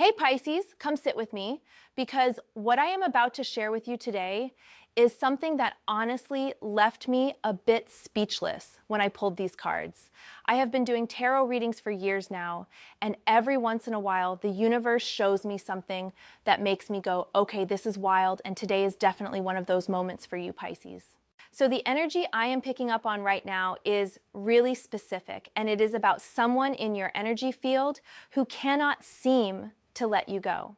Hey Pisces, come sit with me because what I am about to share with you today is something that honestly left me a bit speechless when I pulled these cards. I have been doing tarot readings for years now, and every once in a while the universe shows me something that makes me go, okay, this is wild, and today is definitely one of those moments for you, Pisces. So the energy I am picking up on right now is really specific, and it is about someone in your energy field who cannot seem to let you go.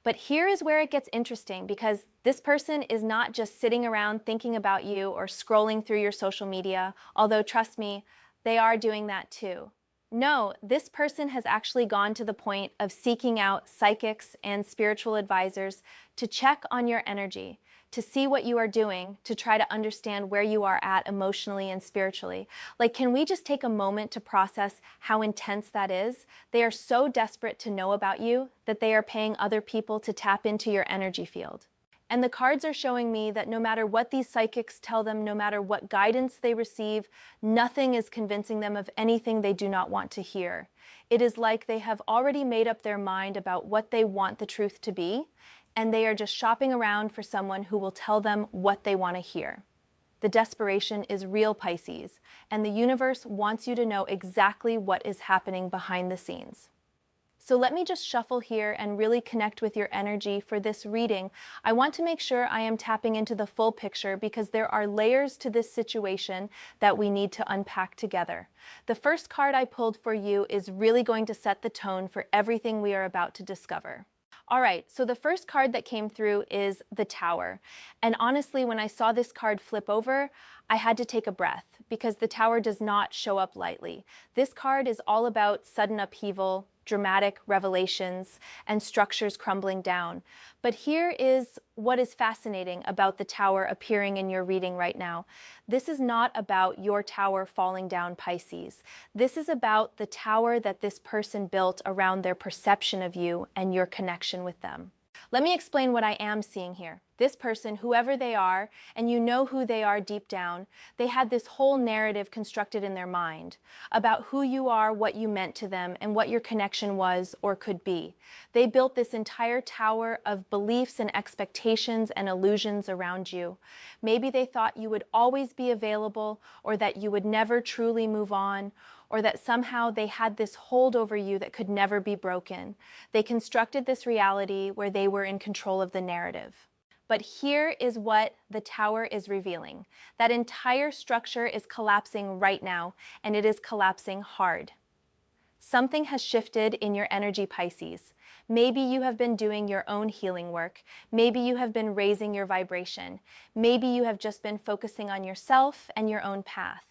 But here is where it gets interesting, because this person is not just sitting around thinking about you or scrolling through your social media, although trust me, they are doing that too. No, this person has actually gone to the point of seeking out psychics and spiritual advisors to check on your energy, to see what you are doing, to try to understand where you are at emotionally and spiritually. Like, can we just take a moment to process how intense that is? They are so desperate to know about you that they are paying other people to tap into your energy field. And the cards are showing me that no matter what these psychics tell them, no matter what guidance they receive, nothing is convincing them of anything they do not want to hear. It is like they have already made up their mind about what they want the truth to be, and they are just shopping around for someone who will tell them what they want to hear. The desperation is real, Pisces, and the universe wants you to know exactly what is happening behind the scenes. So let me just shuffle here and really connect with your energy for this reading. I want to make sure I am tapping into the full picture because there are layers to this situation that we need to unpack together. The first card I pulled for you is really going to set the tone for everything we are about to discover. All right, so the first card that came through is the Tower. And honestly, when I saw this card flip over, I had to take a breath because the Tower does not show up lightly. This card is all about sudden upheaval, dramatic revelations, and structures crumbling down. But here is what is fascinating about the Tower appearing in your reading right now. This is not about your tower falling down, Pisces. This is about the tower that this person built around their perception of you and your connection with them. Let me explain what I am seeing here. This person, whoever they are, and you know who they are deep down, they had this whole narrative constructed in their mind about who you are, what you meant to them, and what your connection was or could be. They built this entire tower of beliefs and expectations and illusions around you. Maybe they thought you would always be available, or that you would never truly move on, or that somehow they had this hold over you that could never be broken. They constructed this reality where they were in control of the narrative. But here is what the Tower is revealing. That entire structure is collapsing right now, and it is collapsing hard. Something has shifted in your energy, Pisces. Maybe you have been doing your own healing work. Maybe you have been raising your vibration. Maybe you have just been focusing on yourself and your own path.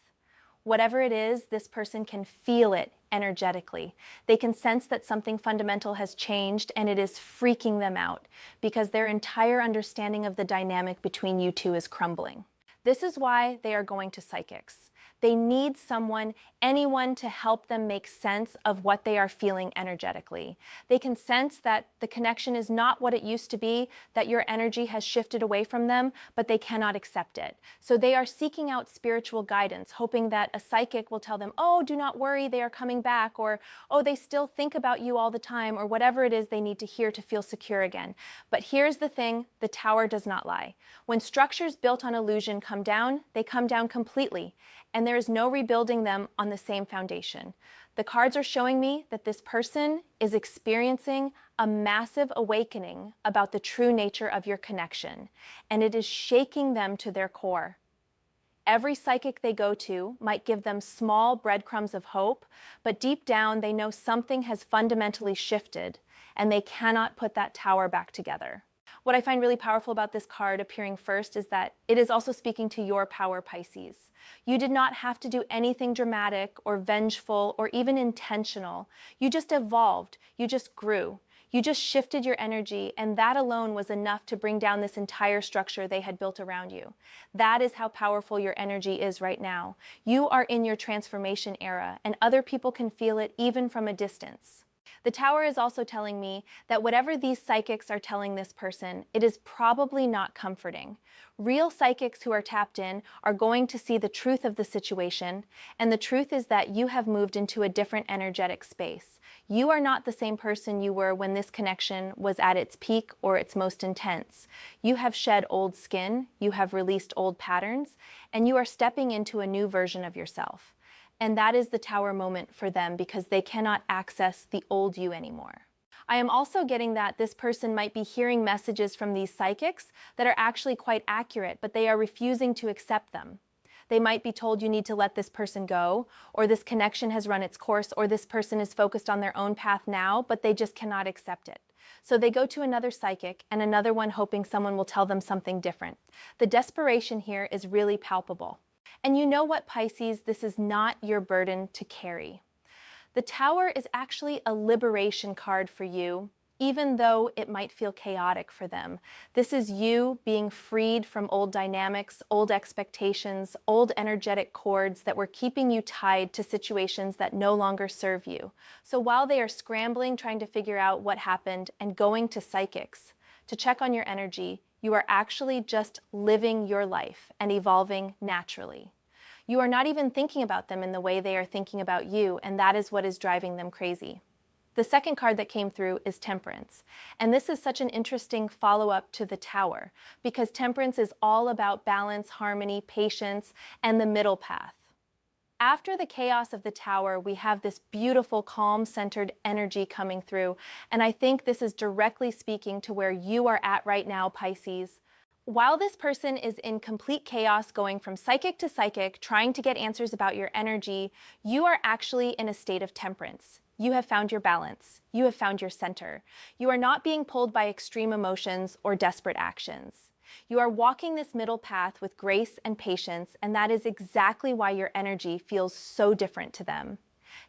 Whatever it is, this person can feel it energetically. They can sense that something fundamental has changed, and it is freaking them out because their entire understanding of the dynamic between you two is crumbling. This is why they are going to psychics. They need someone, anyone, to help them make sense of what they are feeling energetically. They can sense that the connection is not what it used to be, that your energy has shifted away from them, but they cannot accept it. So they are seeking out spiritual guidance, hoping that a psychic will tell them, oh, do not worry, they are coming back, or, oh, they still think about you all the time, or whatever it is they need to hear to feel secure again. But here's the thing, the Tower does not lie. When structures built on illusion come down, they come down completely, and there is no rebuilding them on the same foundation. The cards are showing me that this person is experiencing a massive awakening about the true nature of your connection, and it is shaking them to their core. Every psychic they go to might give them small breadcrumbs of hope, but deep down they know something has fundamentally shifted, and they cannot put that tower back together. What I find really powerful about this card appearing first is that it is also speaking to your power, Pisces. You did not have to do anything dramatic or vengeful or even intentional. You just evolved. You just grew. You just shifted your energy, and that alone was enough to bring down this entire structure they had built around you. That is how powerful your energy is right now. You are in your transformation era, and other people can feel it even from a distance. The Tower is also telling me that whatever these psychics are telling this person, it is probably not comforting. Real psychics who are tapped in are going to see the truth of the situation, and the truth is that you have moved into a different energetic space. You are not the same person you were when this connection was at its peak or its most intense. You have shed old skin, you have released old patterns, and you are stepping into a new version of yourself. And that is the Tower moment for them because they cannot access the old you anymore. I am also getting that this person might be hearing messages from these psychics that are actually quite accurate, but they are refusing to accept them. They might be told you need to let this person go, or this connection has run its course, or this person is focused on their own path now, but they just cannot accept it. So they go to another psychic and another one hoping someone will tell them something different. The desperation here is really palpable. And you know what, Pisces, this is not your burden to carry. The Tower is actually a liberation card for you, even though it might feel chaotic for them. This is you being freed from old dynamics, old expectations, old energetic cords that were keeping you tied to situations that no longer serve you. So while they are scrambling, trying to figure out what happened and going to psychics to check on your energy, you are actually just living your life and evolving naturally. You are not even thinking about them in the way they are thinking about you, and that is what is driving them crazy. The second card that came through is Temperance, and this is such an interesting follow-up to the Tower, because Temperance is all about balance, harmony, patience, and the middle path. After the chaos of the Tower, we have this beautiful, calm-centered energy coming through, and I think this is directly speaking to where you are at right now, Pisces. While this person is in complete chaos, going from psychic to psychic, trying to get answers about your energy, you are actually in a state of temperance. You have found your balance. You have found your center. You are not being pulled by extreme emotions or desperate actions. You are walking this middle path with grace and patience, and that is exactly why your energy feels so different to them.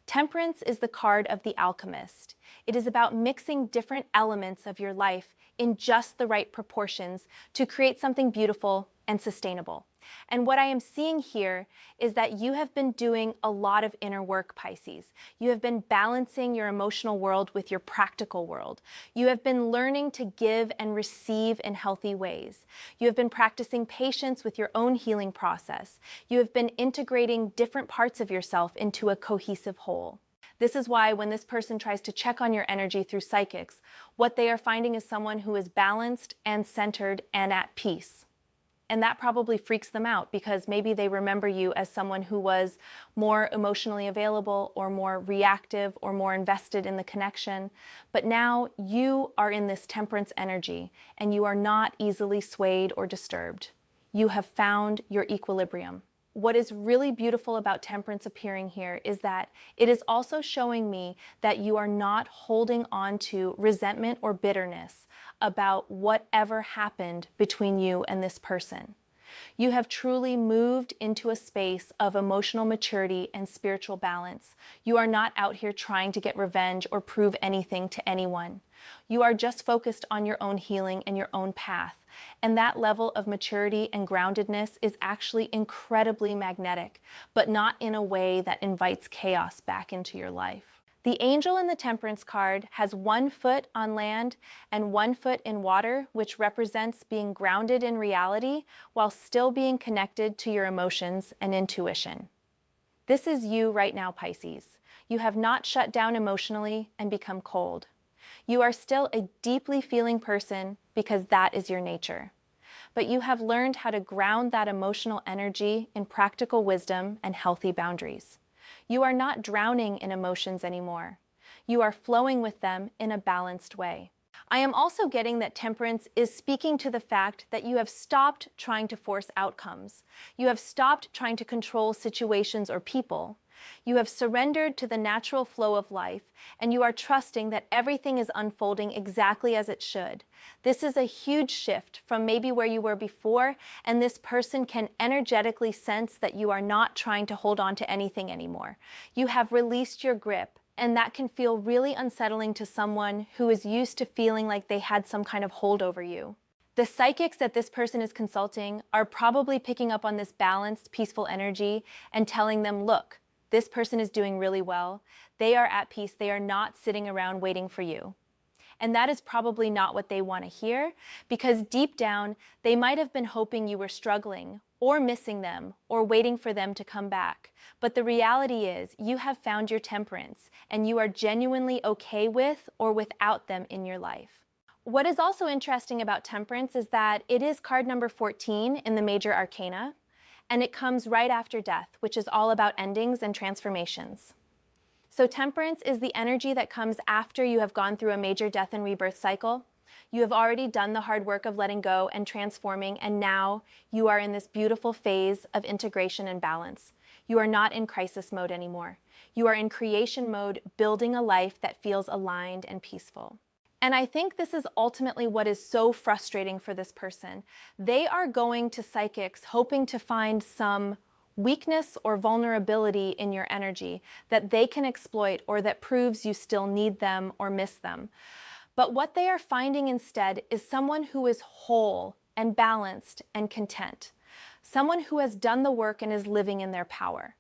Temperance is the card of the alchemist. It is about mixing different elements of your life in just the right proportions to create something beautiful and sustainable. And what I am seeing here is that you have been doing a lot of inner work, Pisces. You have been balancing your emotional world with your practical world. You have been learning to give and receive in healthy ways. You have been practicing patience with your own healing process. You have been integrating different parts of yourself into a cohesive whole. This is why when this person tries to check on your energy through psychics, what they are finding is someone who is balanced and centered and at peace. And that probably freaks them out because maybe they remember you as someone who was more emotionally available or more reactive or more invested in the connection. But now you are in this temperance energy and you are not easily swayed or disturbed. You have found your equilibrium. What is really beautiful about temperance appearing here is that it is also showing me that you are not holding on to resentment or bitterness about whatever happened between you and this person. You have truly moved into a space of emotional maturity and spiritual balance. You are not out here trying to get revenge or prove anything to anyone. You are just focused on your own healing and your own path. And that level of maturity and groundedness is actually incredibly magnetic, but not in a way that invites chaos back into your life. The angel in the Temperance card has 1 foot on land and 1 foot in water, which represents being grounded in reality while still being connected to your emotions and intuition. This is you right now, Pisces. You have not shut down emotionally and become cold. You are still a deeply feeling person because that is your nature. But you have learned how to ground that emotional energy in practical wisdom and healthy boundaries. You are not drowning in emotions anymore. You are flowing with them in a balanced way. I am also getting that temperance is speaking to the fact that you have stopped trying to force outcomes. You have stopped trying to control situations or people. You have surrendered to the natural flow of life, and you are trusting that everything is unfolding exactly as it should. This is a huge shift from maybe where you were before, and this person can energetically sense that you are not trying to hold on to anything anymore. You have released your grip, and that can feel really unsettling to someone who is used to feeling like they had some kind of hold over you. The psychics that this person is consulting are probably picking up on this balanced, peaceful energy and telling them, look, this person is doing really well. They are at peace. They are not sitting around waiting for you. And that is probably not what they want to hear, because deep down, they might have been hoping you were struggling, or missing them, or waiting for them to come back. But the reality is, you have found your temperance, and you are genuinely okay with or without them in your life. What is also interesting about temperance is that it is card number 14 in the major arcana, and it comes right after death, which is all about endings and transformations. So temperance is the energy that comes after you have gone through a major death and rebirth cycle. You have already done the hard work of letting go and transforming, and now you are in this beautiful phase of integration and balance. You are not in crisis mode anymore. You are in creation mode, building a life that feels aligned and peaceful. And I think this is ultimately what is so frustrating for this person. They are going to psychics hoping to find some weakness or vulnerability in your energy that they can exploit, or that proves you still need them or miss them. But what they are finding instead is someone who is whole and balanced and content. Someone who has done the work and is living in their power.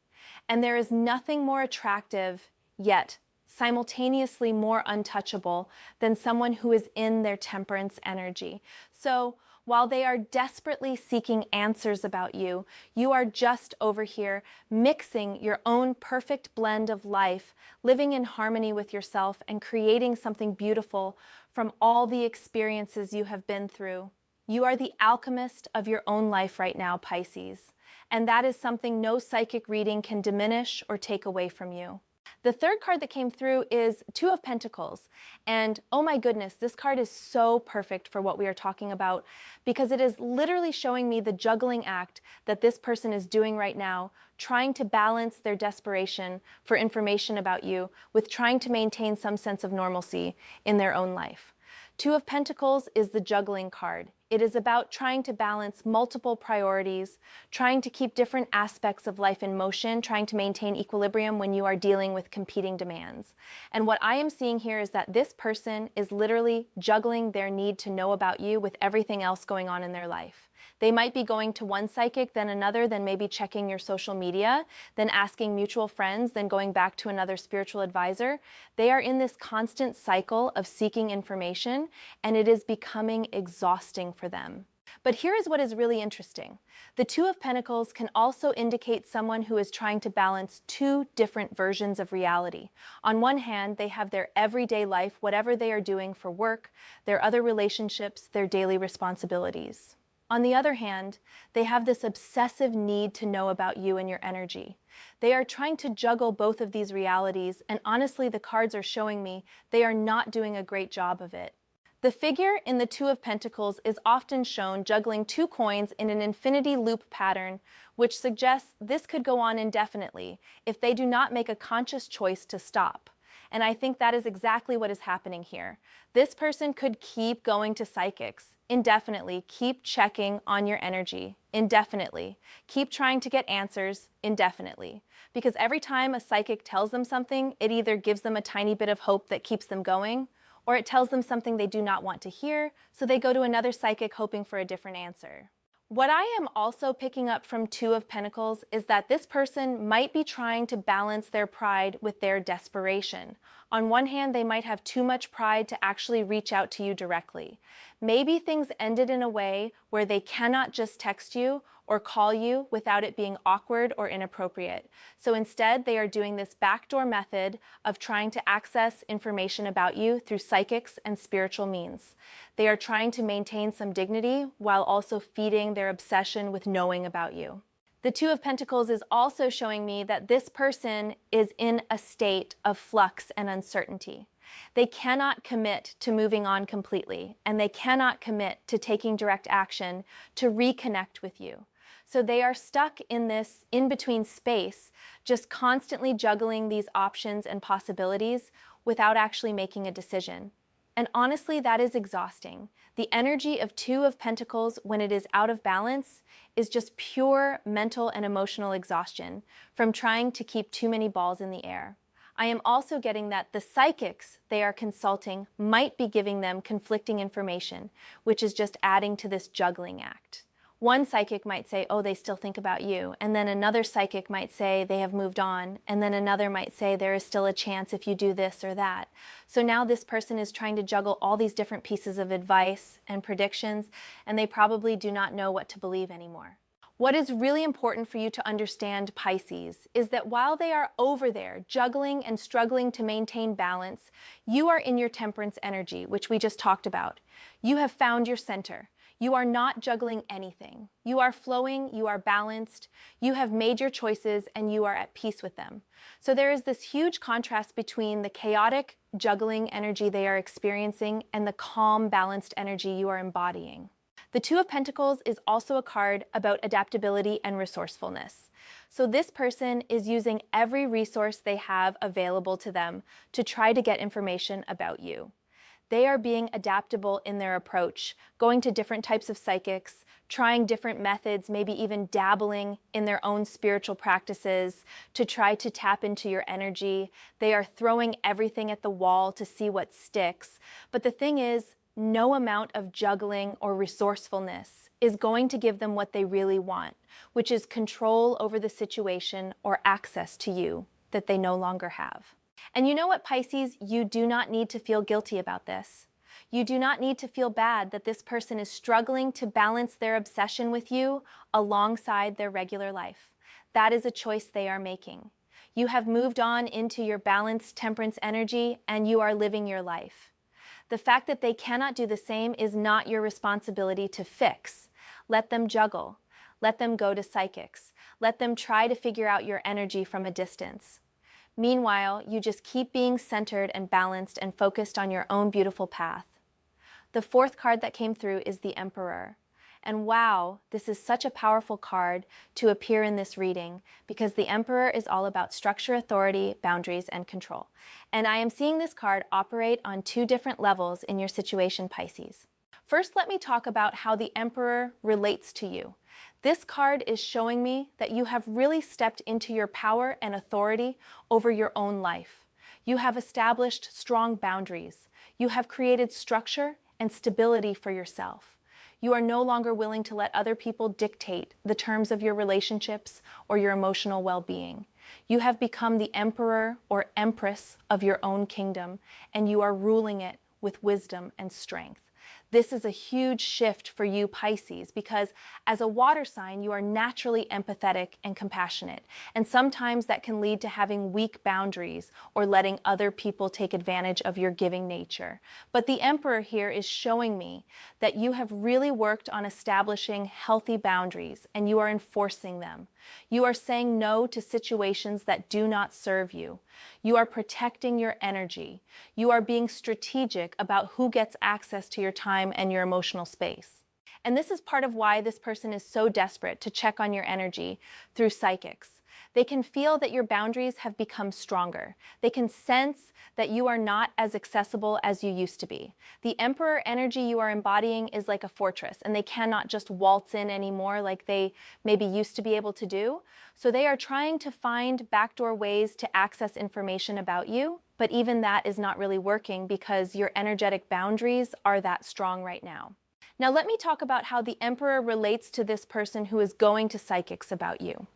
And there is nothing more attractive, yet simultaneously more untouchable, than someone who is in their temperance energy. So while they are desperately seeking answers about you, you are just over here mixing your own perfect blend of life, living in harmony with yourself and creating something beautiful from all the experiences you have been through. You are the alchemist of your own life right now, Pisces, and that is something no psychic reading can diminish or take away from you. The third card that came through is Two of Pentacles, and oh my goodness, this card is so perfect for what we are talking about, because it is literally showing me the juggling act that this person is doing right now, trying to balance their desperation for information about you with trying to maintain some sense of normalcy in their own life. Two of Pentacles is the juggling card. It is about trying to balance multiple priorities, trying to keep different aspects of life in motion, trying to maintain equilibrium when you are dealing with competing demands. And what I am seeing here is that this person is literally juggling their need to know about you with everything else going on in their life. They might be going to one psychic, then another, then maybe checking your social media, then asking mutual friends, then going back to another spiritual advisor. They are in this constant cycle of seeking information, and it is becoming exhausting for them. But here is what is really interesting. The Two of Pentacles can also indicate someone who is trying to balance two different versions of reality. On one hand, they have their everyday life, whatever they are doing for work, their other relationships, their daily responsibilities. On the other hand, they have this obsessive need to know about you and your energy. They are trying to juggle both of these realities, and honestly, the cards are showing me they are not doing a great job of it. The figure in the Two of Pentacles is often shown juggling two coins in an infinity loop pattern, which suggests this could go on indefinitely if they do not make a conscious choice to stop. And I think that is exactly what is happening here. This person could keep going to psychics indefinitely, keep checking on your energy indefinitely, keep trying to get answers indefinitely. Because every time a psychic tells them something, it either gives them a tiny bit of hope that keeps them going, or it tells them something they do not want to hear, so they go to another psychic hoping for a different answer. What I am also picking up from Two of Pentacles is that this person might be trying to balance their pride with their desperation. On one hand, they might have too much pride to actually reach out to you directly. Maybe things ended in a way where they cannot just text you or call you without it being awkward or inappropriate. So instead, they are doing this backdoor method of trying to access information about you through psychics and spiritual means. They are trying to maintain some dignity while also feeding their obsession with knowing about you. The Two of Pentacles is also showing me that this person is in a state of flux and uncertainty. They cannot commit to moving on completely, and they cannot commit to taking direct action to reconnect with you. So they are stuck in this in-between space, just constantly juggling these options and possibilities without actually making a decision. And honestly, that is exhausting. The energy of Two of Pentacles, when it is out of balance, is just pure mental and emotional exhaustion from trying to keep too many balls in the air. I am also getting that the psychics they are consulting might be giving them conflicting information, which is just adding to this juggling act. One psychic might say, oh, they still think about you. And then another psychic might say they have moved on. And then another might say there is still a chance if you do this or that. So now this person is trying to juggle all these different pieces of advice and predictions, and they probably do not know what to believe anymore. What is really important for you to understand, Pisces, is that while they are over there juggling and struggling to maintain balance, you are in your temperance energy, which we just talked about. You have found your center. You are not juggling anything. You are flowing, you are balanced, you have made your choices, and you are at peace with them. So there is this huge contrast between the chaotic, juggling energy they are experiencing and the calm, balanced energy you are embodying. The Two of Pentacles is also a card about adaptability and resourcefulness. So this person is using every resource they have available to them to try to get information about you. They are being adaptable in their approach, going to different types of psychics, trying different methods, maybe even dabbling in their own spiritual practices to try to tap into your energy. They are throwing everything at the wall to see what sticks. But the thing is, no amount of juggling or resourcefulness is going to give them what they really want, which is control over the situation or access to you that they no longer have. And you know what, Pisces? You do not need to feel guilty about this. You do not need to feel bad that this person is struggling to balance their obsession with you alongside their regular life. That is a choice they are making. You have moved on into your balanced temperance energy and you are living your life. The fact that they cannot do the same is not your responsibility to fix. Let them juggle. Let them go to psychics. Let them try to figure out your energy from a distance. Meanwhile, you just keep being centered and balanced and focused on your own beautiful path. The fourth card that came through is the Emperor. And wow, this is such a powerful card to appear in this reading because the Emperor is all about structure, authority, boundaries, and control. And I am seeing this card operate on two different levels in your situation, Pisces. First, let me talk about how the Emperor relates to you. This card is showing me that you have really stepped into your power and authority over your own life. You have established strong boundaries. You have created structure and stability for yourself. You are no longer willing to let other people dictate the terms of your relationships or your emotional well-being. You have become the emperor or empress of your own kingdom, and you are ruling it with wisdom and strength. This is a huge shift for you, Pisces, because as a water sign, you are naturally empathetic and compassionate. And sometimes that can lead to having weak boundaries or letting other people take advantage of your giving nature. But the Emperor here is showing me that you have really worked on establishing healthy boundaries and you are enforcing them. You are saying no to situations that do not serve you. You are protecting your energy. You are being strategic about who gets access to your time and your emotional space. And this is part of why this person is so desperate to check on your energy through psychics. They can feel that your boundaries have become stronger. They can sense that you are not as accessible as you used to be. The Emperor energy you are embodying is like a fortress, and they cannot just waltz in anymore like they maybe used to be able to do. So they are trying to find backdoor ways to access information about you, but even that is not really working because your energetic boundaries are that strong right now. Now let me talk about how the Emperor relates to this person who is going to psychics about you.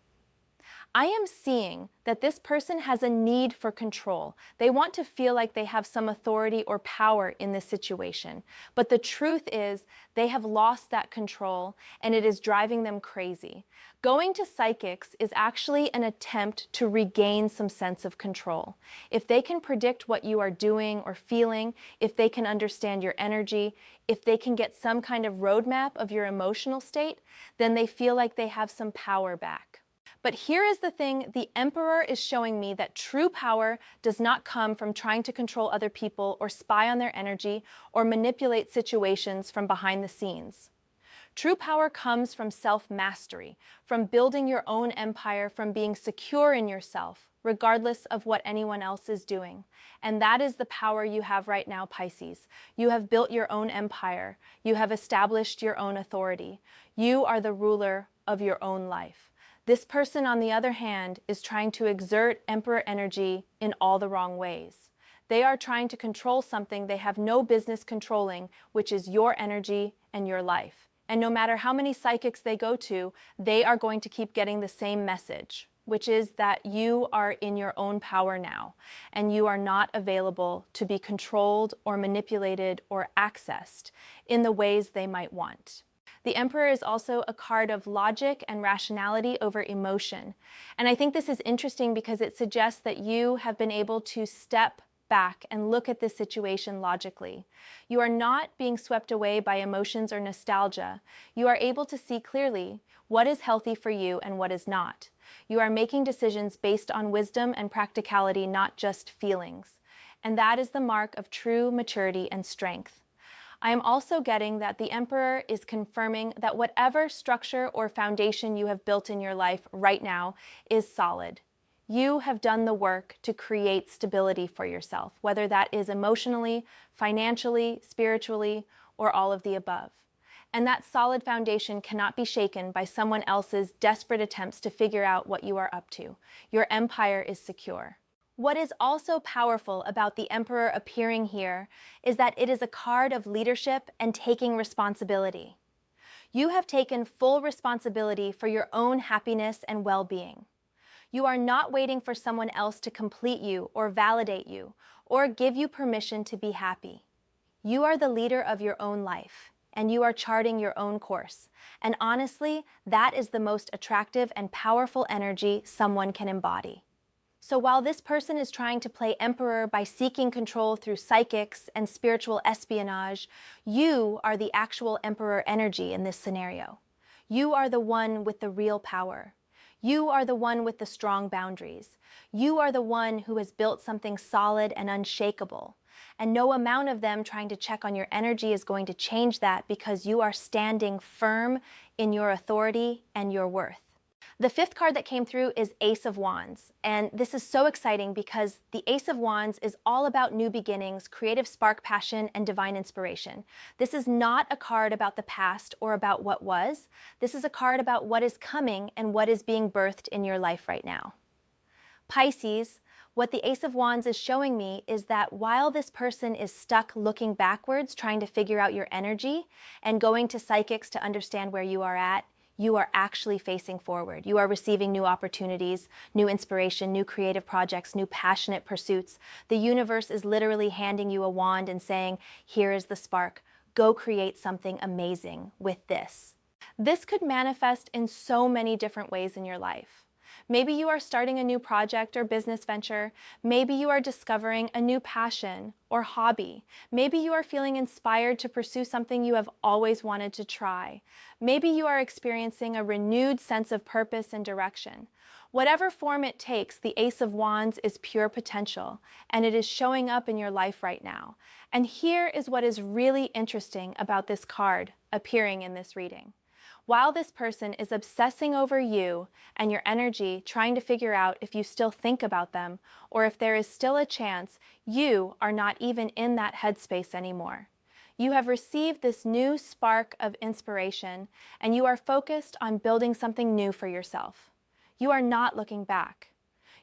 I am seeing that this person has a need for control. They want to feel like they have some authority or power in this situation. But the truth is they have lost that control and it is driving them crazy. Going to psychics is actually an attempt to regain some sense of control. If they can predict what you are doing or feeling, if they can understand your energy, if they can get some kind of roadmap of your emotional state, then they feel like they have some power back. But here is the thing, the Emperor is showing me that true power does not come from trying to control other people or spy on their energy or manipulate situations from behind the scenes. True power comes from self-mastery, from building your own empire, from being secure in yourself, regardless of what anyone else is doing. And that is the power you have right now, Pisces. You have built your own empire. You have established your own authority. You are the ruler of your own life. This person, on the other hand, is trying to exert Emperor energy in all the wrong ways. They are trying to control something they have no business controlling, which is your energy and your life. And no matter how many psychics they go to, they are going to keep getting the same message, which is that you are in your own power now, and you are not available to be controlled or manipulated or accessed in the ways they might want. The Emperor is also a card of logic and rationality over emotion. And I think this is interesting because it suggests that you have been able to step back and look at this situation logically. You are not being swept away by emotions or nostalgia. You are able to see clearly what is healthy for you and what is not. You are making decisions based on wisdom and practicality, not just feelings. And that is the mark of true maturity and strength. I am also getting that the Emperor is confirming that whatever structure or foundation you have built in your life right now is solid. You have done the work to create stability for yourself, whether that is emotionally, financially, spiritually, or all of the above. And that solid foundation cannot be shaken by someone else's desperate attempts to figure out what you are up to. Your empire is secure. What is also powerful about the Emperor appearing here is that it is a card of leadership and taking responsibility. You have taken full responsibility for your own happiness and well-being. You are not waiting for someone else to complete you or validate you or give you permission to be happy. You are the leader of your own life, and you are charting your own course. And honestly, that is the most attractive and powerful energy someone can embody. So while this person is trying to play Emperor by seeking control through psychics and spiritual espionage, you are the actual Emperor energy in this scenario. You are the one with the real power. You are the one with the strong boundaries. You are the one who has built something solid and unshakable. And no amount of them trying to check on your energy is going to change that because you are standing firm in your authority and your worth. The fifth card that came through is Ace of Wands, and this is so exciting because the Ace of Wands is all about new beginnings, creative spark, passion, and divine inspiration. This is not a card about the past or about what was. This is a card about what is coming and what is being birthed in your life right now. Pisces, what the Ace of Wands is showing me is that while this person is stuck looking backwards, trying to figure out your energy and going to psychics to understand where you are at, you are actually facing forward. You are receiving new opportunities, new inspiration, new creative projects, new passionate pursuits. The universe is literally handing you a wand and saying, here is the spark. Go create something amazing with this. This could manifest in so many different ways in your life. Maybe you are starting a new project or business venture. Maybe you are discovering a new passion or hobby. Maybe you are feeling inspired to pursue something you have always wanted to try. Maybe you are experiencing a renewed sense of purpose and direction. Whatever form it takes, the Ace of Wands is pure potential, and it is showing up in your life right now. And here is what is really interesting about this card appearing in this reading. While this person is obsessing over you and your energy, trying to figure out if you still think about them or if there is still a chance, you are not even in that headspace anymore. You have received this new spark of inspiration and you are focused on building something new for yourself. You are not looking back.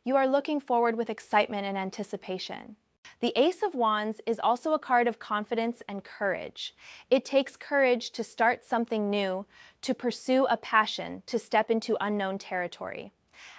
You are looking forward with excitement and anticipation. The Ace of Wands is also a card of confidence and courage. It takes courage to start something new, to pursue a passion, to step into unknown territory.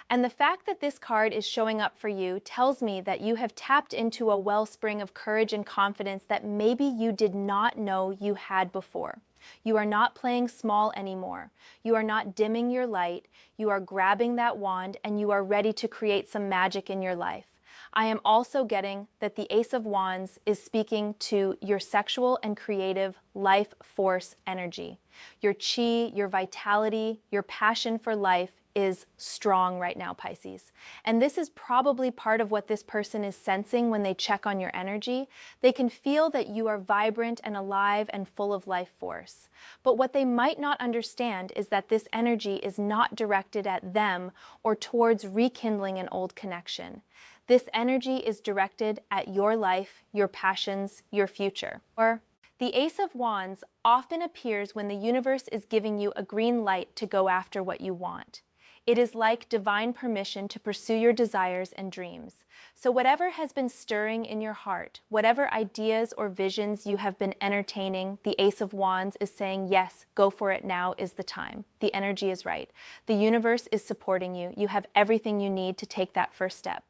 And the fact that this card is showing up for you tells me that you have tapped into a wellspring of courage and confidence that maybe you did not know you had before. You are not playing small anymore. You are not dimming your light. You are grabbing that wand and you are ready to create some magic in your life. I am also getting that the Ace of Wands is speaking to your sexual and creative life force energy. Your chi, your vitality, your passion for life is strong right now, Pisces. And this is probably part of what this person is sensing when they check on your energy. They can feel that you are vibrant and alive and full of life force. But what they might not understand is that this energy is not directed at them or towards rekindling an old connection. This energy is directed at your life, your passions, your future. Or the Ace of Wands often appears when the universe is giving you a green light to go after what you want. It is like divine permission to pursue your desires and dreams. So whatever has been stirring in your heart, whatever ideas or visions you have been entertaining, the Ace of Wands is saying, yes, go for it, now is the time. The energy is right. The universe is supporting you. You have everything you need to take that first step.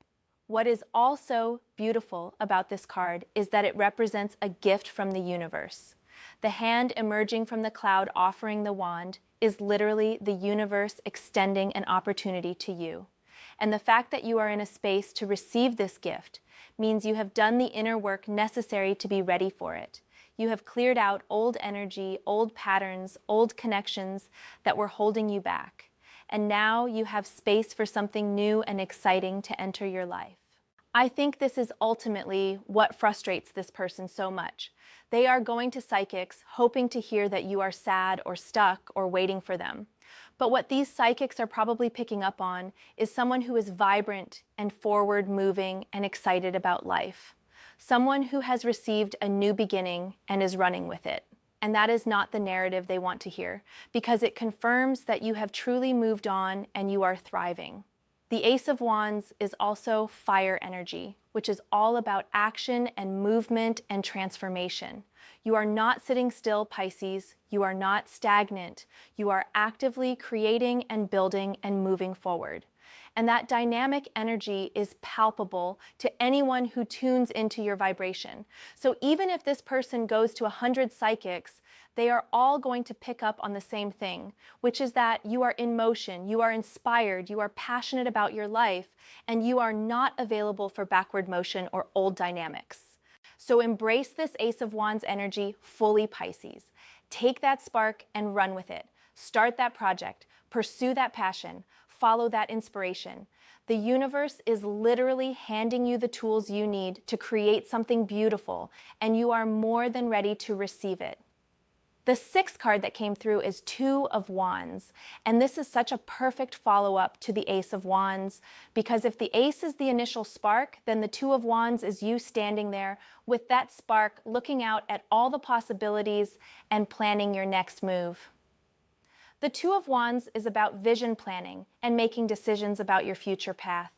What is also beautiful about this card is that it represents a gift from the universe. The hand emerging from the cloud offering the wand is literally the universe extending an opportunity to you. And the fact that you are in a space to receive this gift means you have done the inner work necessary to be ready for it. You have cleared out old energy, old patterns, old connections that were holding you back. And now you have space for something new and exciting to enter your life. I think this is ultimately what frustrates this person so much. They are going to psychics hoping to hear that you are sad or stuck or waiting for them. But what these psychics are probably picking up on is someone who is vibrant and forward-moving and excited about life. Someone who has received a new beginning and is running with it. And that is not the narrative they want to hear, because it confirms that you have truly moved on and you are thriving. The Ace of Wands is also fire energy, which is all about action and movement and transformation. You are not sitting still, Pisces. You are not stagnant. You are actively creating and building and moving forward. And that dynamic energy is palpable to anyone who tunes into your vibration. So even if this person goes to 100 psychics, they are all going to pick up on the same thing, which is that you are in motion, you are inspired, you are passionate about your life, and you are not available for backward motion or old dynamics. So embrace this Ace of Wands energy fully, Pisces. Take that spark and run with it. Start that project, pursue that passion, follow that inspiration. The universe is literally handing you the tools you need to create something beautiful, and you are more than ready to receive it. The sixth card that came through is Two of Wands, and this is such a perfect follow-up to the Ace of Wands, because if the Ace is the initial spark, then the Two of Wands is you standing there with that spark, looking out at all the possibilities and planning your next move. The Two of Wands is about vision planning and making decisions about your future path.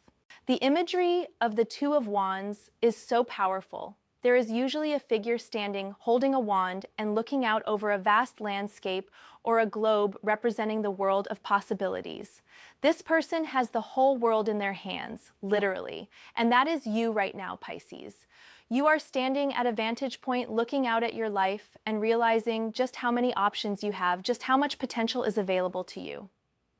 The imagery of the Two of Wands is so powerful. There is usually a figure standing holding a wand and looking out over a vast landscape or a globe representing the world of possibilities. This person has the whole world in their hands, literally, and that is you right now, Pisces. You are standing at a vantage point looking out at your life and realizing just how many options you have, just how much potential is available to you.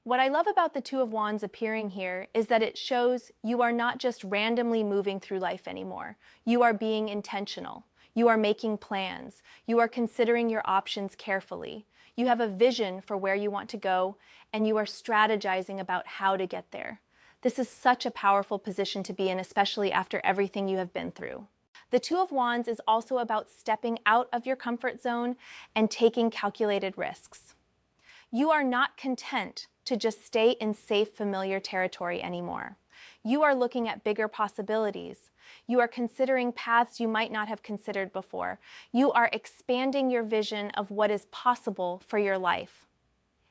What I love about the Two of Wands appearing here is that it shows you are not just randomly moving through life anymore. You are being intentional. You are making plans. You are considering your options carefully. You have a vision for where you want to go, and you are strategizing about how to get there. This is such a powerful position to be in, especially after everything you have been through. The Two of Wands is also about stepping out of your comfort zone and taking calculated risks. You are not content to just stay in safe, familiar territory anymore. You are looking at bigger possibilities. You are considering paths you might not have considered before. You are expanding your vision of what is possible for your life.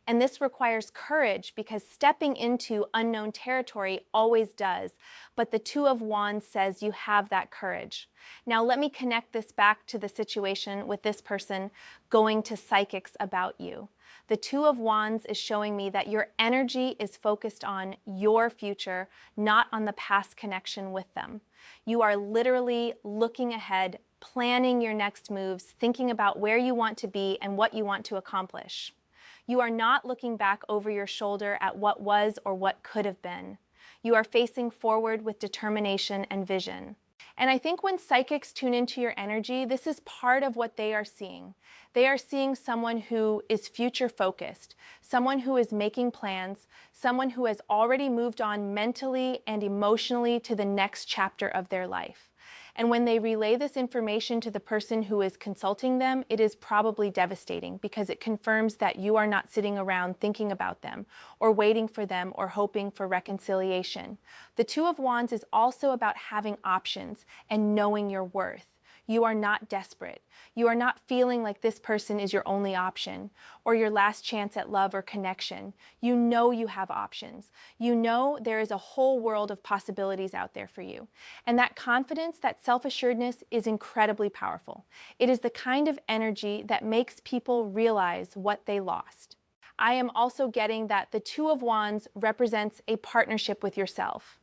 And this requires courage, because stepping into unknown territory always does. But the Two of Wands says you have that courage. Now let me connect this back to the situation with this person going to psychics about you. The Two of Wands is showing me that your energy is focused on your future, not on the past connection with them. You are literally looking ahead, planning your next moves, thinking about where you want to be and what you want to accomplish. You are not looking back over your shoulder at what was or what could have been. You are facing forward with determination and vision. And I think when psychics tune into your energy, this is part of what they are seeing. They are seeing someone who is future focused, someone who is making plans, someone who has already moved on mentally and emotionally to the next chapter of their life. And when they relay this information to the person who is consulting them, it is probably devastating, because it confirms that you are not sitting around thinking about them or waiting for them or hoping for reconciliation. The Two of Wands is also about having options and knowing your worth. You are not desperate. You are not feeling like this person is your only option or your last chance at love or connection. You know you have options. You know there is a whole world of possibilities out there for you. And that confidence, that self-assuredness is incredibly powerful. It is the kind of energy that makes people realize what they lost. I am also getting that the Two of Wands represents a partnership with yourself.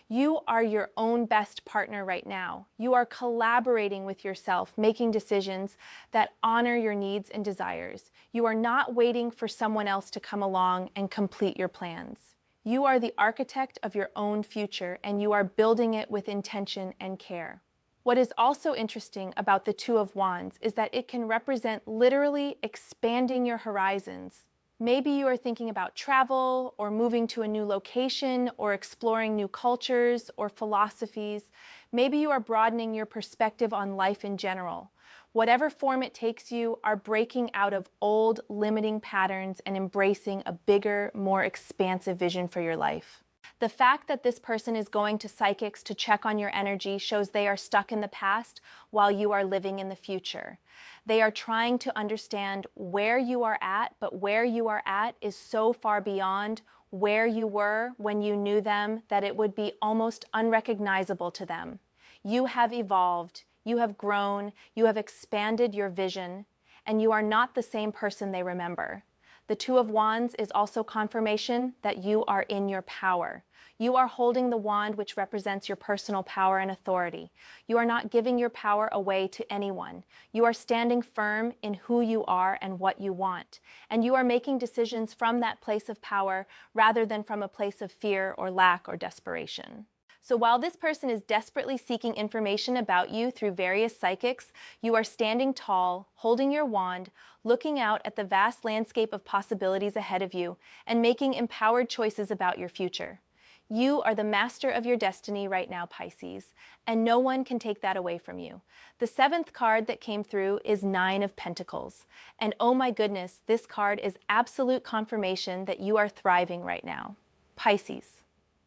You are your own best partner right now. You are collaborating with yourself, making decisions that honor your needs and desires. You are not waiting for someone else to come along and complete your plans. You are the architect of your own future, and you are building it with intention and care. What is also interesting about the Two of Wands is that it can represent literally expanding your horizons. Maybe you are thinking about travel or moving to a new location or exploring new cultures or philosophies. Maybe you are broadening your perspective on life in general. Whatever form it takes, you are breaking out of old limiting patterns and embracing a bigger, more expansive vision for your life. The fact that this person is going to psychics to check on your energy shows they are stuck in the past while you are living in the future. They are trying to understand where you are at, but where you are at is so far beyond where you were when you knew them that it would be almost unrecognizable to them. You have evolved, you have grown, you have expanded your vision, and you are not the same person they remember. The Two of Wands is also confirmation that you are in your power. You are holding the wand, which represents your personal power and authority. You are not giving your power away to anyone. You are standing firm in who you are and what you want. And you are making decisions from that place of power rather than from a place of fear or lack or desperation. So while this person is desperately seeking information about you through various psychics, you are standing tall, holding your wand, looking out at the vast landscape of possibilities ahead of you, and making empowered choices about your future. You are the master of your destiny right now, Pisces, and no one can take that away from you. The seventh card that came through is Nine of Pentacles. And oh my goodness, this card is absolute confirmation that you are thriving right now. Pisces.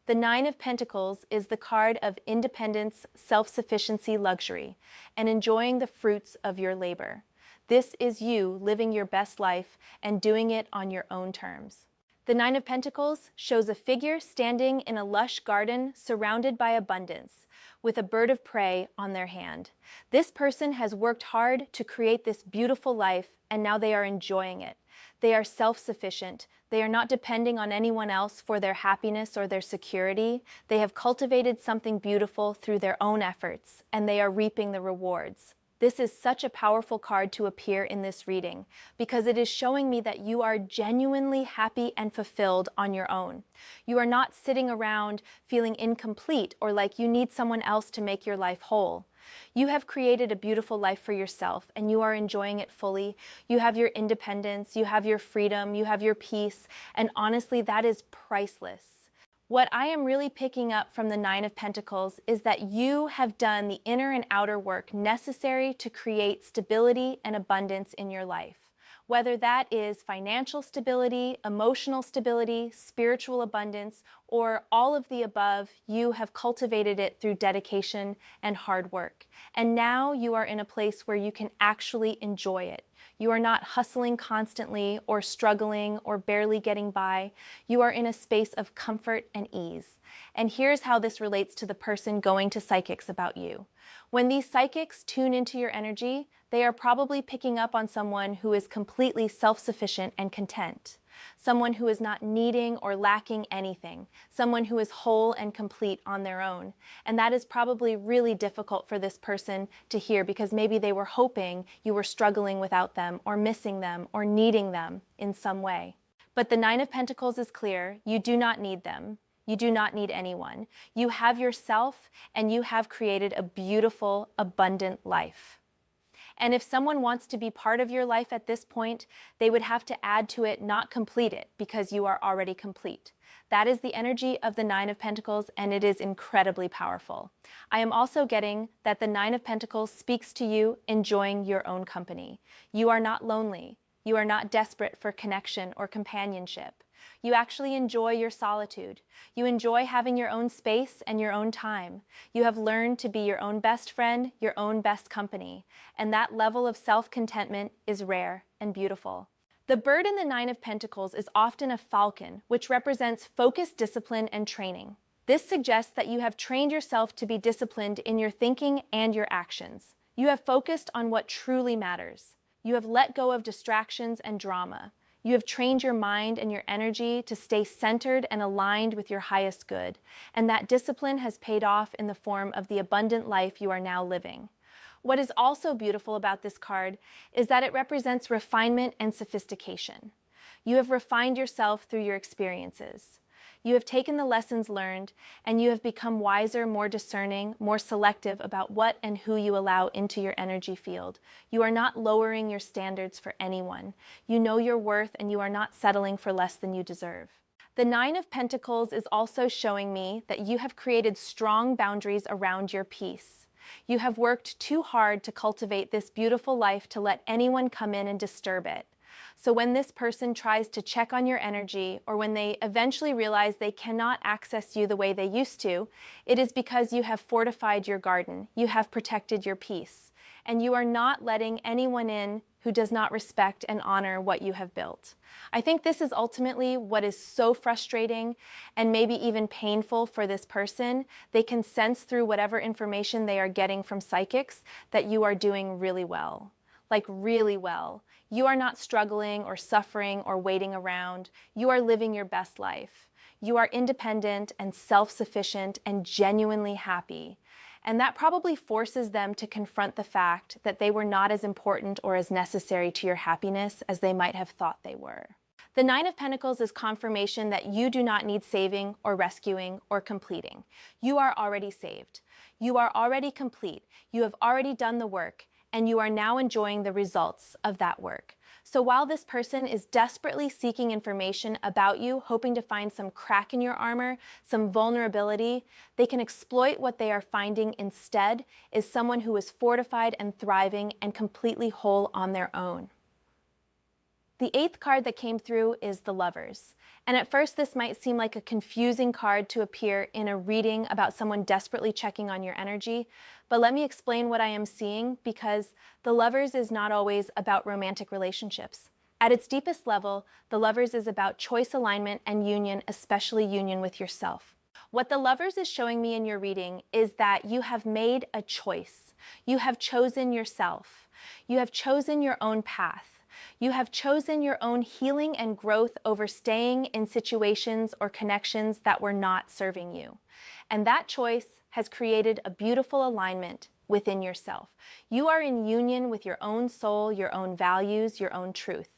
The Nine of Pentacles is the card of independence, self-sufficiency, luxury, and enjoying the fruits of your labor. This is you living your best life and doing it on your own terms. The Nine of Pentacles shows a figure standing in a lush garden surrounded by abundance, with a bird of prey on their hand. This person has worked hard to create this beautiful life, and now they are enjoying it. They are self-sufficient. They are not depending on anyone else for their happiness or their security. They have cultivated something beautiful through their own efforts, and they are reaping the rewards. This is such a powerful card to appear in this reading because it is showing me that you are genuinely happy and fulfilled on your own. You are not sitting around feeling incomplete or like you need someone else to make your life whole. You have created a beautiful life for yourself and you are enjoying it fully. You have your independence, you have your freedom, you have your peace, and honestly, that is priceless. What I am really picking up from the Nine of Pentacles is that you have done the inner and outer work necessary to create stability and abundance in your life. Whether that is financial stability, emotional stability, spiritual abundance, or all of the above, you have cultivated it through dedication and hard work. And now you are in a place where you can actually enjoy it. You are not hustling constantly or struggling or barely getting by. You are in a space of comfort and ease. And here's how this relates to the person going to psychics about you. When these psychics tune into your energy, they are probably picking up on someone who is completely self-sufficient and content. Someone who is not needing or lacking anything. Someone who is whole and complete on their own. And that is probably really difficult for this person to hear because maybe they were hoping you were struggling without them or missing them or needing them in some way. But the Nine of Pentacles is clear. You do not need them. You do not need anyone. You have yourself and you have created a beautiful, abundant life. And if someone wants to be part of your life at this point, they would have to add to it, not complete it, because you are already complete. That is the energy of the Nine of Pentacles, and it is incredibly powerful. I am also getting that the Nine of Pentacles speaks to you enjoying your own company. You are not lonely. You are not desperate for connection or companionship. You actually enjoy your solitude. You enjoy having your own space and your own time. You have learned to be your own best friend, your own best company. And that level of self-contentment is rare and beautiful. The bird in the Nine of Pentacles is often a falcon, which represents focus, discipline, and training. This suggests that you have trained yourself to be disciplined in your thinking and your actions. You have focused on what truly matters. You have let go of distractions and drama. You have trained your mind and your energy to stay centered and aligned with your highest good, and that discipline has paid off in the form of the abundant life you are now living. What is also beautiful about this card is that it represents refinement and sophistication. You have refined yourself through your experiences. You have taken the lessons learned, and you have become wiser, more discerning, more selective about what and who you allow into your energy field. You are not lowering your standards for anyone. You know your worth, and you are not settling for less than you deserve. The Nine of Pentacles is also showing me that you have created strong boundaries around your peace. You have worked too hard to cultivate this beautiful life to let anyone come in and disturb it. So when this person tries to check on your energy, or when they eventually realize they cannot access you the way they used to, it is because you have fortified your garden, you have protected your peace, and you are not letting anyone in who does not respect and honor what you have built. I think this is ultimately what is so frustrating and maybe even painful for this person. They can sense through whatever information they are getting from psychics that you are doing really well. Like really well. You are not struggling or suffering or waiting around. You are living your best life. You are independent and self-sufficient and genuinely happy. And that probably forces them to confront the fact that they were not as important or as necessary to your happiness as they might have thought they were. The Nine of Pentacles is confirmation that you do not need saving or rescuing or completing. You are already saved. You are already complete. You have already done the work, and you are now enjoying the results of that work. So while this person is desperately seeking information about you, hoping to find some crack in your armor, some vulnerability, they can exploit what they are finding instead is someone who is fortified and thriving and completely whole on their own. The eighth card that came through is the Lovers. And at first this might seem like a confusing card to appear in a reading about someone desperately checking on your energy, but let me explain what I am seeing, because the Lovers is not always about romantic relationships. At its deepest level, the Lovers is about choice, alignment, and union, especially union with yourself. What the Lovers is showing me in your reading is that you have made a choice. You have chosen yourself. You have chosen your own path. You have chosen your own healing and growth over staying in situations or connections that were not serving you. And that choice has created a beautiful alignment within yourself. You are in union with your own soul, your own values, your own truth.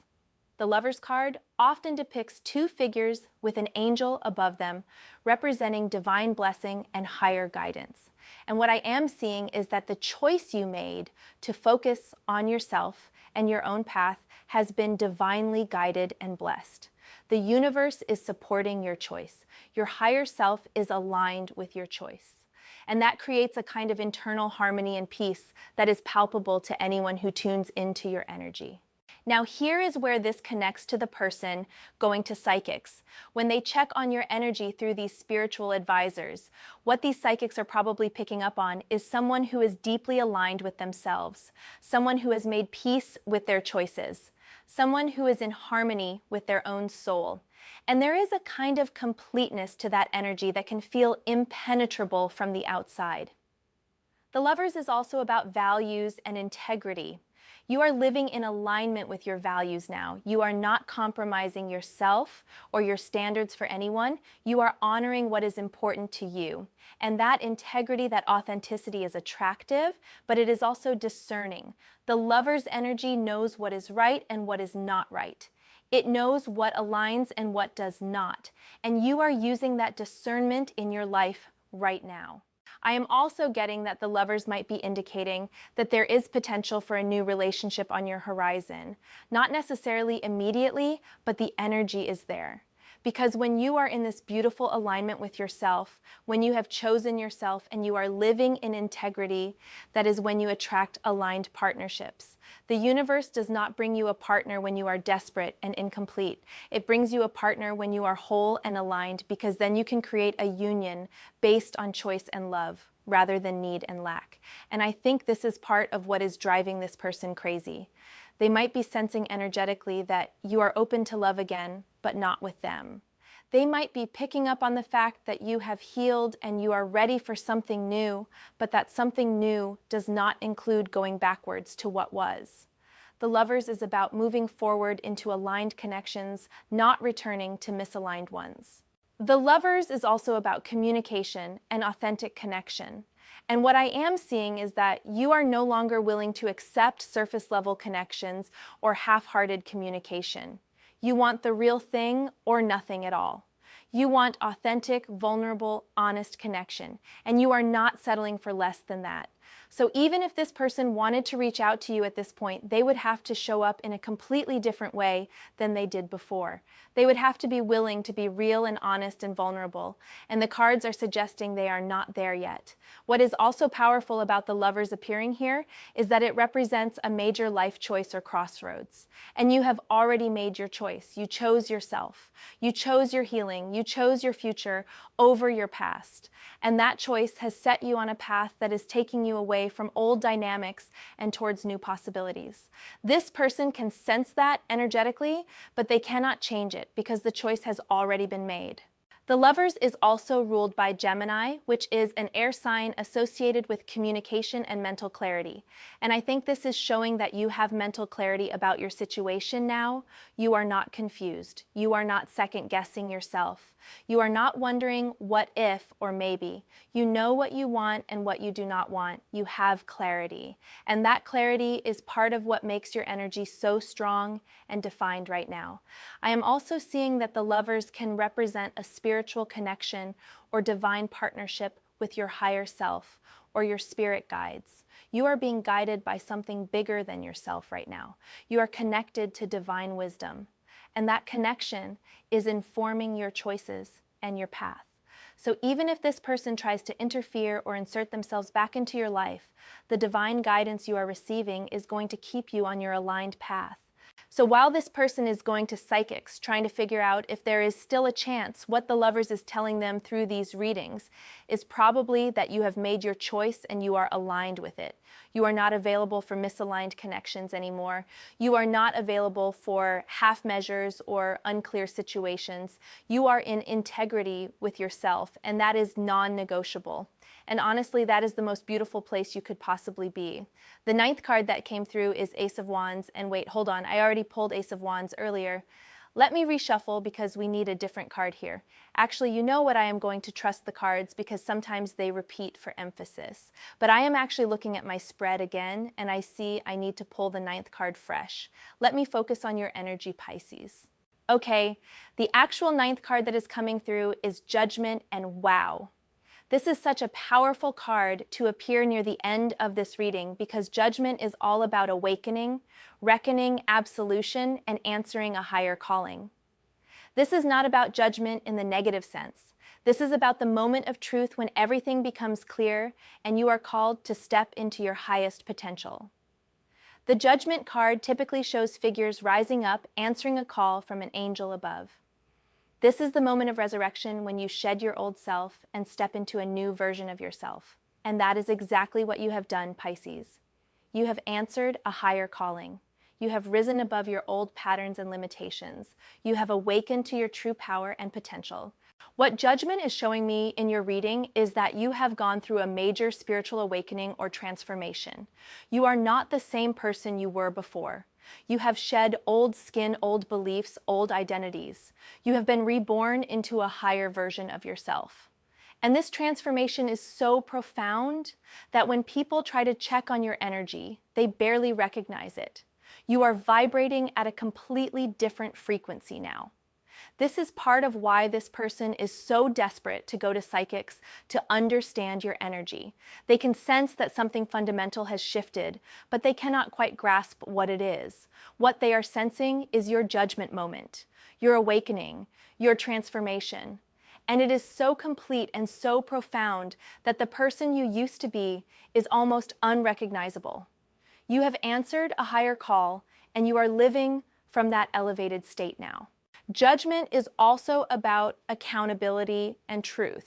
The Lovers card often depicts two figures with an angel above them, representing divine blessing and higher guidance. And what I am seeing is that the choice you made to focus on yourself and your own path has been divinely guided and blessed. The universe is supporting your choice. Your higher self is aligned with your choice. And that creates a kind of internal harmony and peace that is palpable to anyone who tunes into your energy. Now here is where this connects to the person going to psychics. When they check on your energy through these spiritual advisors, what these psychics are probably picking up on is someone who is deeply aligned with themselves, someone who has made peace with their choices, someone who is in harmony with their own soul. And there is a kind of completeness to that energy that can feel impenetrable from the outside. The Lovers is also about values and integrity. You are living in alignment with your values now. You are not compromising yourself or your standards for anyone. You are honoring what is important to you. And that integrity, that authenticity is attractive, but it is also discerning. The Lover's energy knows what is right and what is not right. It knows what aligns and what does not. And you are using that discernment in your life right now. I am also getting that the Lovers might be indicating that there is potential for a new relationship on your horizon. Not necessarily immediately, but the energy is there. Because when you are in this beautiful alignment with yourself, when you have chosen yourself and you are living in integrity, that is when you attract aligned partnerships. The universe does not bring you a partner when you are desperate and incomplete. It brings you a partner when you are whole and aligned, because then you can create a union based on choice and love rather than need and lack. And I think this is part of what is driving this person crazy. They might be sensing energetically that you are open to love again, but not with them. They might be picking up on the fact that you have healed and you are ready for something new, but that something new does not include going backwards to what was. The Lovers is about moving forward into aligned connections, not returning to misaligned ones. The Lovers is also about communication and authentic connection. And what I am seeing is that you are no longer willing to accept surface-level connections or half-hearted communication. You want the real thing or nothing at all. You want authentic, vulnerable, honest connection, and you are not settling for less than that. So even if this person wanted to reach out to you at this point, they would have to show up in a completely different way than they did before. They would have to be willing to be real and honest and vulnerable, and the cards are suggesting they are not there yet. What is also powerful about the Lovers appearing here is that it represents a major life choice or crossroads. And you have already made your choice. You chose yourself. You chose your healing. You chose your future over your past. And that choice has set you on a path that is taking you away from old dynamics and towards new possibilities. This person can sense that energetically, but they cannot change it because the choice has already been made. The Lovers is also ruled by Gemini, which is an air sign associated with communication and mental clarity. And I think this is showing that you have mental clarity about your situation now. You are not confused. You are not second-guessing yourself. You are not wondering what if or maybe. You know what you want and what you do not want. You have clarity. And that clarity is part of what makes your energy so strong and defined right now. I am also seeing that the Lovers can represent a spiritual connection or divine partnership with your higher self or your spirit guides. You are being guided by something bigger than yourself right now. You are connected to divine wisdom. And that connection is informing your choices and your path. So even if this person tries to interfere or insert themselves back into your life, the divine guidance you are receiving is going to keep you on your aligned path. So while this person is going to psychics trying to figure out if there is still a chance, what the Lovers is telling them through these readings is probably that you have made your choice and you are aligned with it. You are not available for misaligned connections anymore. You are not available for half measures or unclear situations. You are in integrity with yourself, and that is non-negotiable. And honestly, that is the most beautiful place you could possibly be. The 9th card that came through is Ace of Wands. And wait, hold on. I already pulled Ace of Wands earlier. Let me reshuffle because we need a different card here. Actually, you know what, I am going to trust the cards because sometimes they repeat for emphasis. But I am actually looking at my spread again, and I see I need to pull the 9th card fresh. Let me focus on your energy, Pisces. Okay, the actual 9th card that is coming through is Judgment, and wow. This is such a powerful card to appear near the end of this reading because Judgment is all about awakening, reckoning, absolution, and answering a higher calling. This is not about judgment in the negative sense. This is about the moment of truth when everything becomes clear and you are called to step into your highest potential. The Judgment card typically shows figures rising up, answering a call from an angel above. This is the moment of resurrection when you shed your old self and step into a new version of yourself. And that is exactly what you have done, Pisces. You have answered a higher calling. You have risen above your old patterns and limitations. You have awakened to your true power and potential. What Judgment is showing me in your reading is that you have gone through a major spiritual awakening or transformation. You are not the same person you were before. You have shed old skin, old beliefs, old identities. You have been reborn into a higher version of yourself. And this transformation is so profound that when people try to check on your energy, they barely recognize it. You are vibrating at a completely different frequency now. This is part of why this person is so desperate to go to psychics to understand your energy. They can sense that something fundamental has shifted, but they cannot quite grasp what it is. What they are sensing is your judgment moment. your awakening, your transformation. And it is so complete and so profound that the person you used to be is almost unrecognizable. You have answered a higher call, and you are living from that elevated state now. Judgment is also about accountability and truth.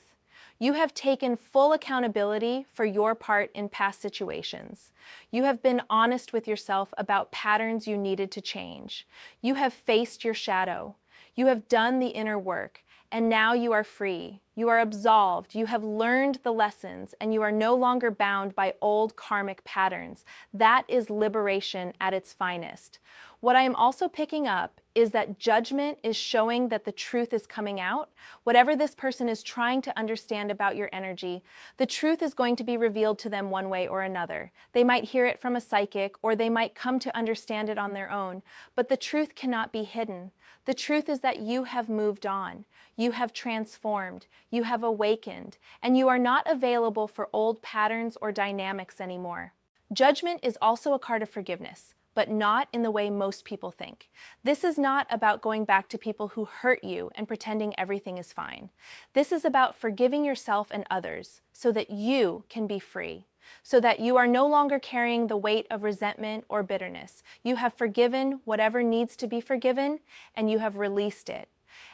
You have taken full accountability for your part in past situations. You have been honest with yourself about patterns you needed to change. You have faced your shadow. You have done the inner work, and now you are free. You are absolved. You have learned the lessons, and you are no longer bound by old karmic patterns. That is liberation at its finest. What I am also picking up is that judgment is showing that the truth is coming out. Whatever this person is trying to understand about your energy, the truth is going to be revealed to them one way or another. They might hear it from a psychic, or they might come to understand it on their own, but the truth cannot be hidden. The truth is that you have moved on. You have transformed. You have awakened, and you are not available for old patterns or dynamics anymore. Judgment is also a card of forgiveness, but not in the way most people think. This is not about going back to people who hurt you and pretending everything is fine. This is about forgiving yourself and others so that you can be free, so that you are no longer carrying the weight of resentment or bitterness. You have forgiven whatever needs to be forgiven, and you have released it.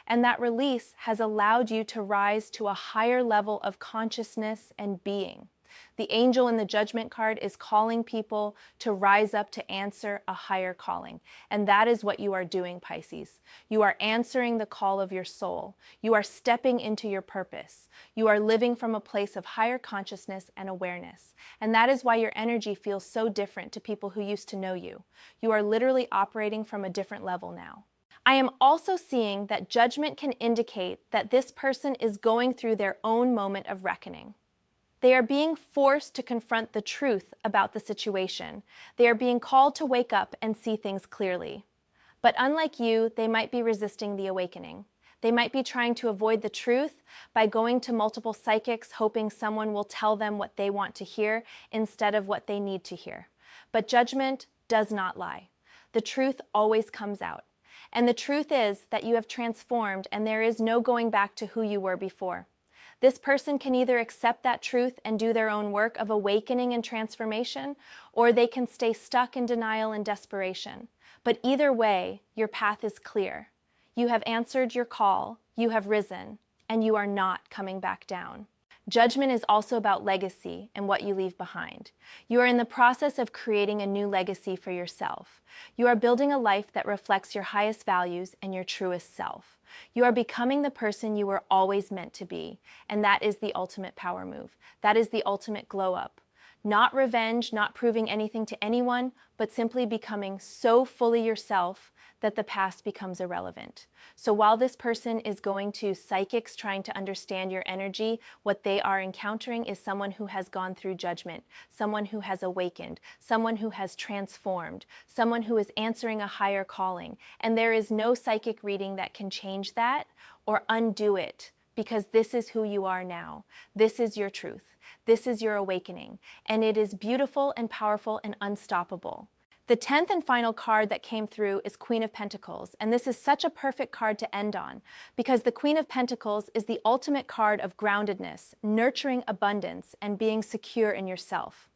And that release has allowed you to rise to a higher level of consciousness and being. The angel in the judgment card is calling people to rise up to answer a higher calling. And that is what you are doing, Pisces. You are answering the call of your soul. You are stepping into your purpose. You are living from a place of higher consciousness and awareness. And that is why your energy feels so different to people who used to know you. You are literally operating from a different level now. I am also seeing that judgment can indicate that this person is going through their own moment of reckoning. They are being forced to confront the truth about the situation. They are being called to wake up and see things clearly. But unlike you, they might be resisting the awakening. They might be trying to avoid the truth by going to multiple psychics, hoping someone will tell them what they want to hear instead of what they need to hear. But judgment does not lie. The truth always comes out. And the truth is that you have transformed, and there is no going back to who you were before. This person can either accept that truth and do their own work of awakening and transformation, or they can stay stuck in denial and desperation. But either way, your path is clear. You have answered your call, you have risen, and you are not coming back down. Judgment is also about legacy and what you leave behind. You are in the process of creating a new legacy for yourself. You are building a life that reflects your highest values and your truest self. You are becoming the person you were always meant to be, and that is the ultimate power move. That is the ultimate glow up. Not revenge, not proving anything to anyone, but simply becoming so fully yourself that the past becomes irrelevant. So while this person is going to psychics trying to understand your energy, what they are encountering is someone who has gone through judgment, someone who has awakened, someone who has transformed, someone who is answering a higher calling. And there is no psychic reading that can change that or undo it, because this is who you are now. This is your truth. This is your awakening. And it is beautiful and powerful and unstoppable. The 10th and final card that came through is Queen of Pentacles, and this is such a perfect card to end on because the Queen of Pentacles is the ultimate card of groundedness, nurturing abundance, and being secure in yourself.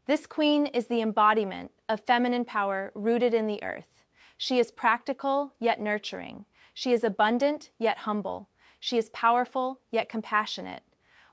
This queen is the embodiment of feminine power rooted in the earth. She is practical yet nurturing. She is abundant yet humble. She is powerful yet compassionate.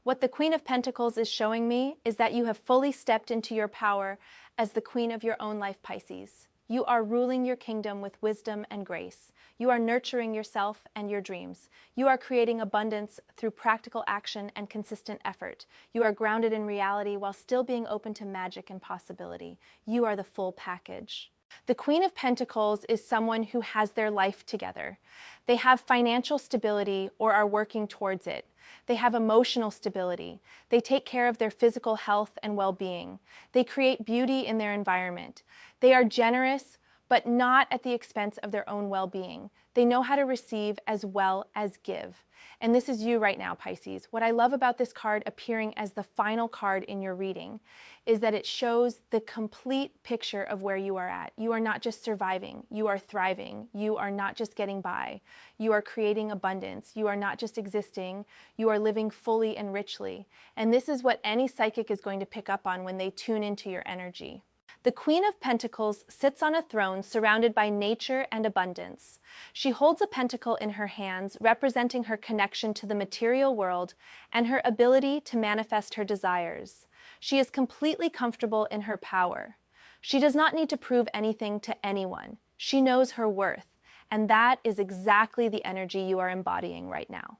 What the Queen of Pentacles is showing me is that you have fully stepped into your power as the queen of your own life, Pisces. You are ruling your kingdom with wisdom and grace. You are nurturing yourself and your dreams. You are creating abundance through practical action and consistent effort. You are grounded in reality while still being open to magic and possibility. You are the full package. The Queen of Pentacles is someone who has their life together. They have financial stability or are working towards it. They have emotional stability. They take care of their physical health and well-being. They create beauty in their environment. They are generous, but not at the expense of their own well-being. They know how to receive as well as give. And this is you right now, Pisces. What I love about this card appearing as the final card in your reading is that it shows the complete picture of where you are at. You are not just surviving, you are thriving. You are not just getting by. You are creating abundance. You are not just existing, you are living fully and richly. And this is what any psychic is going to pick up on when they tune into your energy. The Queen of Pentacles sits on a throne surrounded by nature and abundance. She holds a pentacle in her hands, representing her connection to the material world and her ability to manifest her desires. She is completely comfortable in her power. She does not need to prove anything to anyone. She knows her worth, and that is exactly the energy you are embodying right now.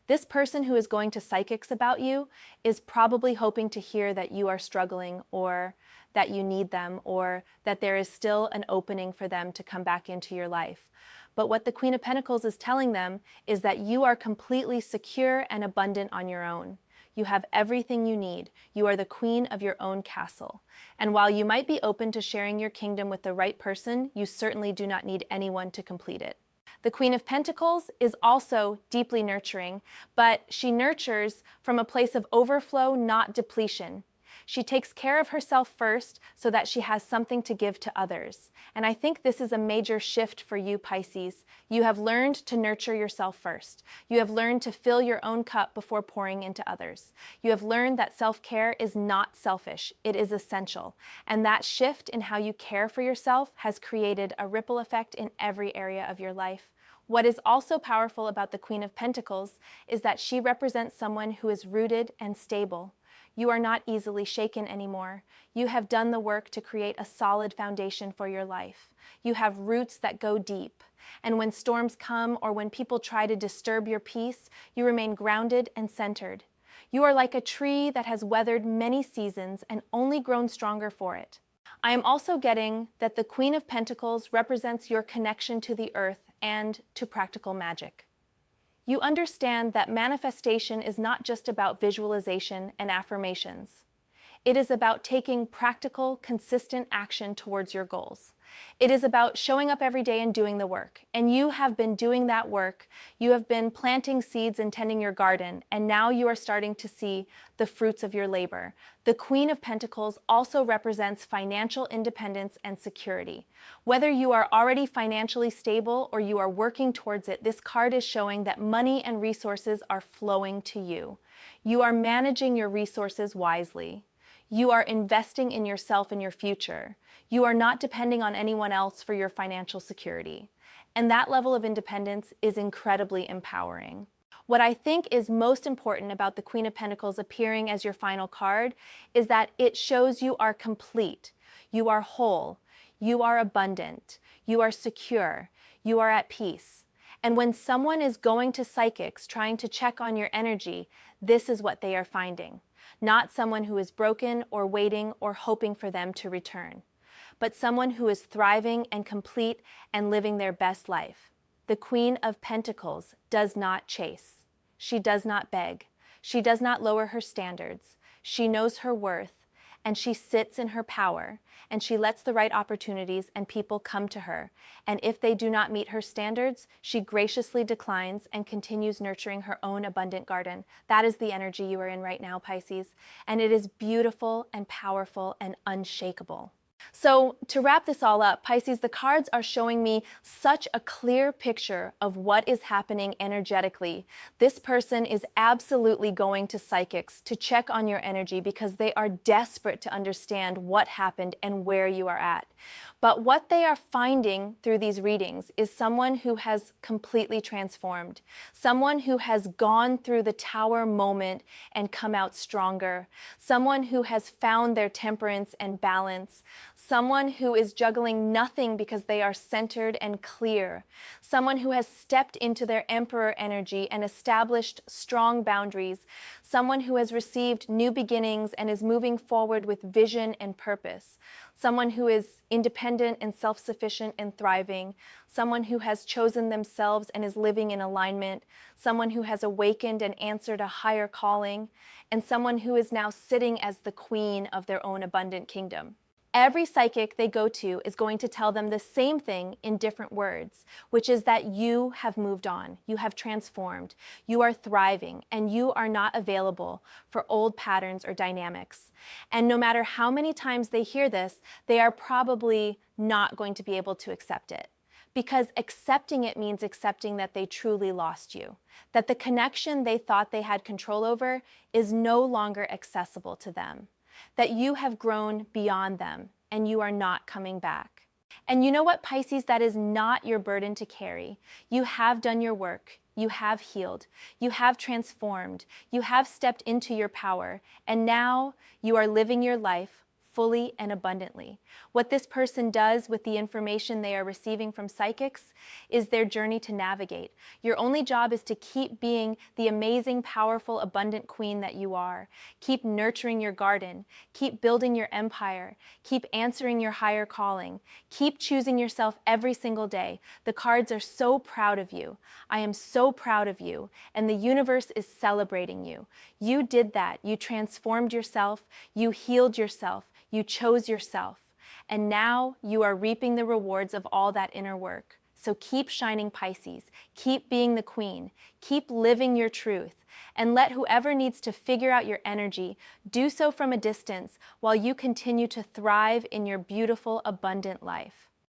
This person who is going to psychics about you is probably hoping to hear that you are struggling, or that you need them, or that there is still an opening for them to come back into your life. But what the Queen of Pentacles is telling them is that you are completely secure and abundant on your own. You have everything you need. You are the queen of your own castle. And while you might be open to sharing your kingdom with the right person, you certainly do not need anyone to complete it. The Queen of Pentacles is also deeply nurturing, but she nurtures from a place of overflow, not depletion. She takes care of herself first so that she has something to give to others. And I think this is a major shift for you, Pisces. You have learned to nurture yourself first. You have learned to fill your own cup before pouring into others. You have learned that self-care is not selfish, it is essential. And that shift in how you care for yourself has created a ripple effect in every area of your life. What is also powerful about the Queen of Pentacles is that she represents someone who is rooted and stable. You are not easily shaken anymore. You have done the work to create a solid foundation for your life. You have roots that go deep. And when storms come or when people try to disturb your peace, you remain grounded and centered. You are like a tree that has weathered many seasons and only grown stronger for it. I am also getting that the Queen of Pentacles represents your connection to the earth and to practical magic. You understand that manifestation is not just about visualization and affirmations. It is about taking practical, consistent action towards your goals. It is about showing up every day and doing the work. And you have been doing that work. You have been planting seeds and tending your garden, and now you are starting to see the fruits of your labor. The Queen of Pentacles also represents financial independence and security. Whether you are already financially stable or you are working towards it, this card is showing that money and resources are flowing to you. You are managing your resources wisely. You are investing in yourself and your future. You are not depending on anyone else for your financial security. And that level of independence is incredibly empowering. What I think is most important about the Queen of Pentacles appearing as your final card is that it shows you are complete, you are whole, you are abundant, you are secure, you are at peace. And when someone is going to psychics trying to check on your energy, this is what they are finding. Not someone who is broken or waiting or hoping for them to return, but someone who is thriving and complete and living their best life. The Queen of Pentacles does not chase. She does not beg. She does not lower her standards. She knows her worth, and she sits in her power, and she lets the right opportunities and people come to her. And if they do not meet her standards, she graciously declines and continues nurturing her own abundant garden. That is the energy you are in right now, Pisces, and it is beautiful and powerful and unshakable. So to wrap this all up, Pisces, the cards are showing me such a clear picture of what is happening energetically. This person is absolutely going to psychics to check on your energy because they are desperate to understand what happened and where you are at. But what they are finding through these readings is someone who has completely transformed, someone who has gone through the tower moment and come out stronger, someone who has found their temperance and balance, someone who is juggling nothing because they are centered and clear, someone who has stepped into their emperor energy and established strong boundaries, someone who has received new beginnings and is moving forward with vision and purpose, someone who is independent and self-sufficient and thriving, someone who has chosen themselves and is living in alignment, someone who has awakened and answered a higher calling, and someone who is now sitting as the queen of their own abundant kingdom. Every psychic they go to is going to tell them the same thing in different words, which is that you have moved on, you have transformed, you are thriving, and you are not available for old patterns or dynamics. And no matter how many times they hear this, they are probably not going to be able to accept it. Because accepting it means accepting that they truly lost you, that the connection they thought they had control over is no longer accessible to them, that you have grown beyond them and you are not coming back. And you know what, Pisces? That is not your burden to carry. You have done your work. You have healed. You have transformed. You have stepped into your power. And now you are living your life fully and abundantly. What this person does with the information they are receiving from psychics is their journey to navigate. Your only job is to keep being the amazing, powerful, abundant queen that you are. Keep nurturing your garden. Keep building your empire. Keep answering your higher calling. Keep choosing yourself every single day. The cards are so proud of you. I am so proud of you. And the universe is celebrating you. You did that. You transformed yourself. You healed yourself. You chose yourself, and now you are reaping the rewards of all that inner work. So keep shining, Pisces. Keep being the queen. Keep living your truth, and let whoever needs to figure out your energy do so from a distance while you continue to thrive in your beautiful, abundant life.